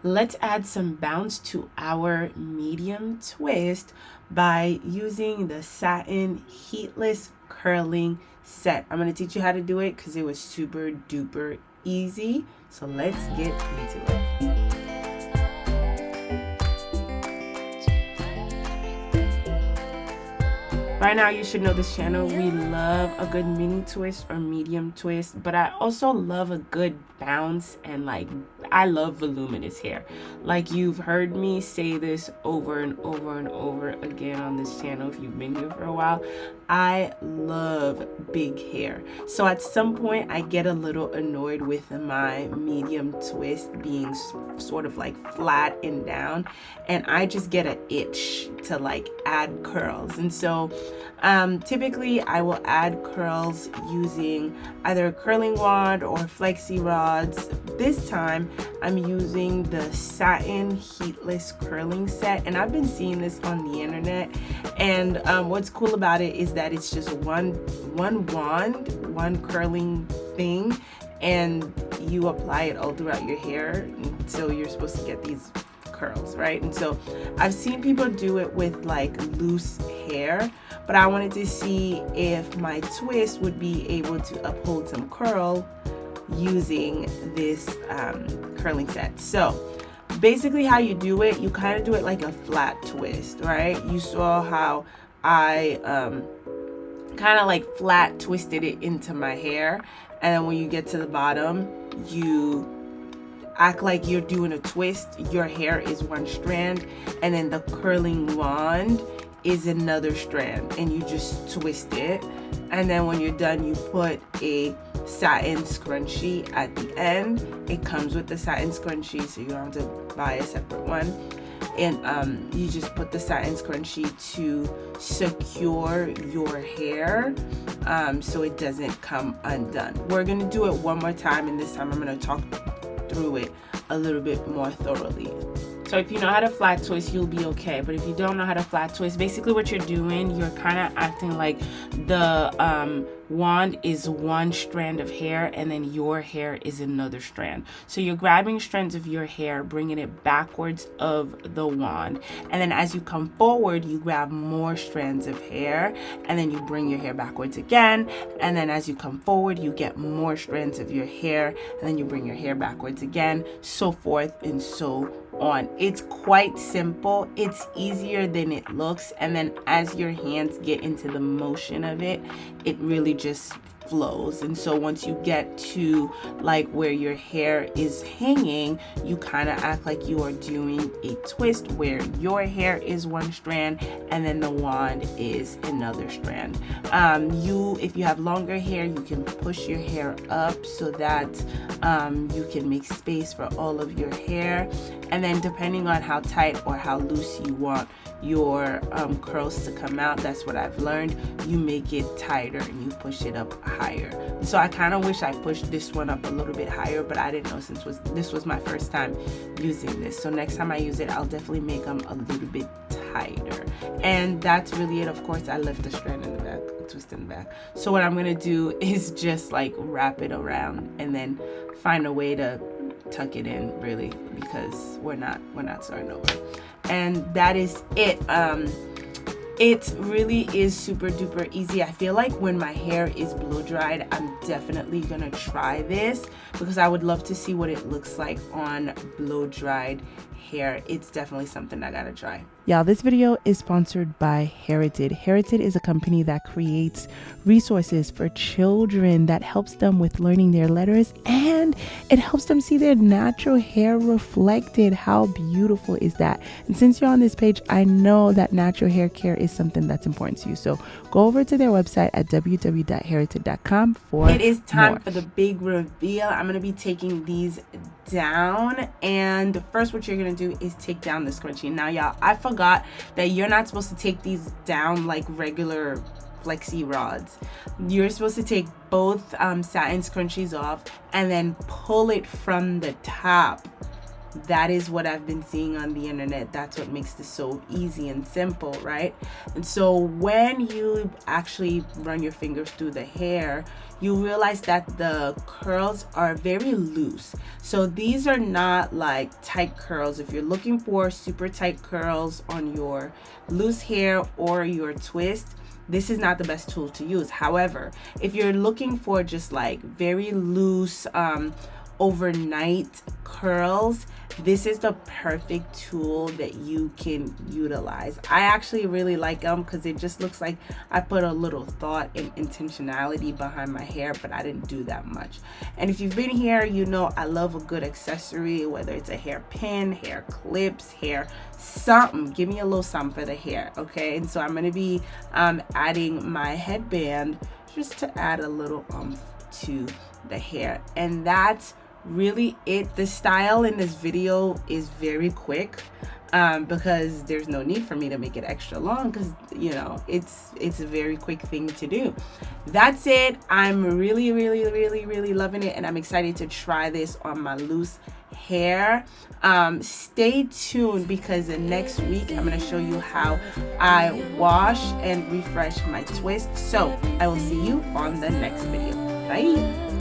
Let's add some bounce to our medium twist by using the Satin Heatless Curling Set. I'm going to teach you how to do it because it was super duper easy. So let's get into it. By now you should know this channel, we love a good mini twist or medium twist, but I also love a good bounce, and like I love voluminous hair. Like, you've heard me say this over and over and over again on this channel if you've been here for a while. I love big hair. So at some point I get a little annoyed with my medium twist being sort of like flat and down, and I just get an itch to like add curls. And so typically I will add curls using either a curling wand or flexi rods. This time I'm using the Satin Heatless Curling Set, and I've been seeing this on the internet, and what's cool about it is that it's just one wand, one curling thing, and you apply it all throughout your hair, and so you're supposed to get these curls, right? And so I've seen people do it with like loose hair, but I wanted to see if my twist would be able to uphold some curl using this curling set. So basically how you do it, you kind of do it like a flat twist, right? You saw how I kind of like flat twisted it into my hair, and then when you get to the bottom, you act like you're doing a twist. Your hair is one strand, and then the curling wand is another strand, and you just twist it. And then when you're done, you put a satin scrunchie at the end. It comes with the satin scrunchie, so you don't have to buy a separate one. And you just put the satin scrunchie to secure your hair so it doesn't come undone. We're gonna do it one more time, and this time I'm gonna talk through it a little bit more thoroughly. So if you know how to flat twist, you'll be okay. But if you don't know how to flat twist, basically what you're doing, you're kind of acting like the wand is one strand of hair, and then your hair is another strand. So you're grabbing strands of your hair, bringing it backwards of the wand, and then as you come forward, you grab more strands of hair, and then you bring your hair backwards again, and then as you come forward, you get more strands of your hair, and then you bring your hair backwards again, so forth and so on. It's quite simple. It's easier than it looks, and then as your hands get into the motion of it, it really just flows. And so once you get to like where your hair is hanging, you kind of act like you are doing a twist where your hair is one strand and then the wand is another strand. If you have longer hair, you can push your hair up so that you can make space for all of your hair, and then depending on how tight or how loose you want your curls to come out, that's what I've learned, you make it tighter and you push it up higher. So I kind of wish I pushed this one up a little bit higher, but I didn't know since this was my first time using this. So next time I use it, I'll definitely make them a little bit tighter. And that's really it. Of course, I left the strand in the back, twist in the back. So what I'm gonna do is just like wrap it around and then find a way to tuck it in, really, because we're not starting over. And that is it. It really is super duper easy. I feel like when my hair is blow dried, I'm definitely gonna try this because I would love to see what it looks like on blow dried hair. It's definitely something I gotta try. Y'all, this video is sponsored by HEREEEE. HEREEEE is a company that creates resources for children that helps them with learning their letters, and it helps them see their natural hair reflected. How beautiful is that? And since you're on this page, I know that natural hair care is something that's important to you. So go over to their website at www.hereeeee.com for It is time more. for the big reveal. I'm going to be taking these down, and first what you're going to do is take down the scrunchie. Now y'all, I forgot that you're not supposed to take these down like regular flexi rods. You're supposed to take both satin scrunchies off and then pull it from the top That is what I've been seeing on the internet. That's what makes this so easy and simple, right? And so when you actually run your fingers through the hair, you realize that the curls are very loose. So these are not like tight curls. If you're looking for super tight curls on your loose hair or your twist, this is not the best tool to use. However, if you're looking for just like very loose, overnight curls, this is the perfect tool that you can utilize. I actually really like them because it just looks like I put a little thought and intentionality behind my hair, but I didn't do that much. And if you've been here, you know I love a good accessory, whether it's a hair pin, hair clips, hair something. Give me a little something for the hair, okay? And so I'm going to be adding my headband just to add a little to the hair. And that's really it. The style in this video is very quick because there's no need for me to make it extra long, because you know it's a very quick thing to do. That's it. I'm really loving it, and I'm excited to try this on my loose hair. Stay tuned, because the next week I'm going to show you how I wash and refresh my twist. So I will see you on the next video. Bye.